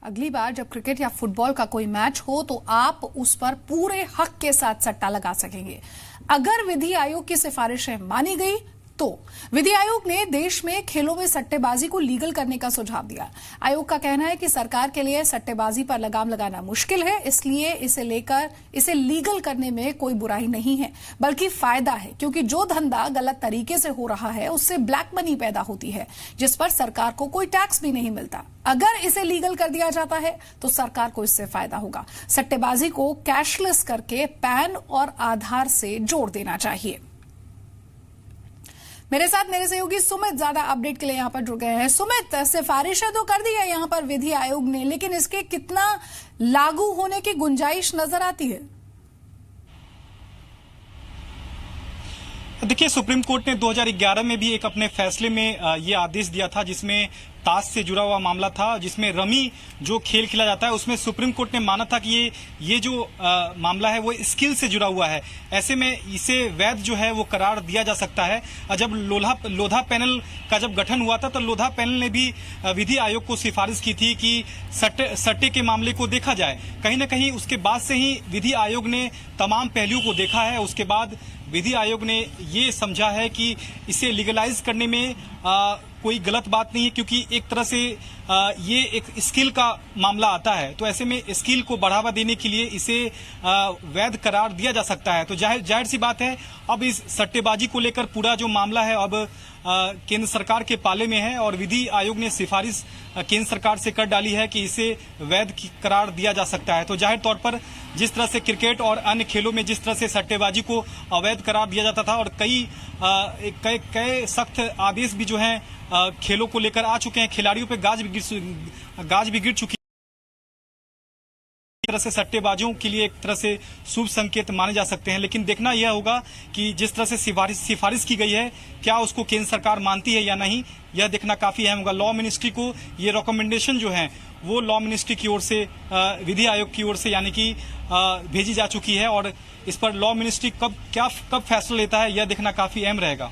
अगली बार जब क्रिकेट या फुटबॉल का कोई मैच हो तो आप उस पर पूरे हक के साथ सट्टा लगा सकेंगे। अगर विधि आयोग की सिफारिशें मानी गई तो विधि आयोग ने देश में खेलों में सट्टेबाजी को लीगल करने का सुझाव दिया। आयोग का कहना है कि सरकार के लिए सट्टेबाजी पर लगाम लगाना मुश्किल है, इसलिए इसे लीगल करने में कोई बुराई नहीं है, बल्कि फायदा है, क्योंकि जो धंधा गलत तरीके से हो रहा है उससे ब्लैक मनी पैदा होती है, जिस पर सरकार को कोई टैक्स भी नहीं मिलता। अगर इसे लीगल कर दिया जाता है तो सरकार को इससे फायदा होगा। सट्टेबाजी को कैशलेस करके पैन और आधार से जोड़ देना चाहिए। मेरे साथ मेरे सहयोगी सुमित ज्यादा अपडेट के लिए यहां पर जुड़ गए हैं। सुमित, सिफारिशें तो कर दी है यहां पर विधि आयोग ने, लेकिन इसके कितना लागू होने की गुंजाइश नजर आती है? देखिए, सुप्रीम कोर्ट ने 2011 में भी एक अपने फैसले में ये आदेश दिया था, जिसमें ताश से जुड़ा हुआ मामला था, जिसमें रमी जो खेल खेला जाता है उसमें सुप्रीम कोर्ट ने माना था कि ये जो मामला है वो स्किल से जुड़ा हुआ है। ऐसे में इसे वैध जो है वो करार दिया जा सकता है। जब लोधा पैनल का जब गठन हुआ था तो लोधा पैनल ने भी विधि आयोग को सिफारिश की थी कि सट्टे के मामले को देखा जाए। कहीं ना कहीं उसके बाद से ही विधि आयोग ने तमाम पहलुओं को देखा है। उसके बाद विधि आयोग ने ये समझा है कि इसे लीगलाइज करने में कोई गलत बात नहीं है, क्योंकि एक तरह से ये एक स्किल का मामला आता है। तो ऐसे में स्किल को बढ़ावा देने के लिए इसे वैध करार दिया जा सकता है। तो जाहिर सी बात है, अब इस सट्टेबाजी को लेकर पूरा जो मामला है अब केंद्र सरकार के पाले में है और विधि आयोग ने सिफारिश केंद्र सरकार से कर डाली है कि इसे वैध करार दिया जा सकता है। तो जाहिर तौर पर जिस तरह से क्रिकेट और अन्य खेलों में जिस तरह से सट्टेबाजी को अवैध करार दिया जाता था और कई सख्त आदेश भी जो हैं खेलों को लेकर आ चुके हैं, खिलाड़ियों पे गाज भी गिर चुकी है। तरह से सट्टेबाजों के लिए एक तरह से शुभ संकेत माने जा सकते हैं, लेकिन देखना यह होगा कि जिस तरह से सिफारिश की गई है क्या उसको केंद्र सरकार मानती है या नहीं, यह देखना काफी अहम होगा। लॉ मिनिस्ट्री को ये रिकमेंडेशन जो है वो लॉ मिनिस्ट्री की ओर से विधि आयोग की ओर से यानी कि भेजी जा चुकी है और इस पर लॉ मिनिस्ट्री कब फैसला लेता है यह देखना काफी अहम रहेगा।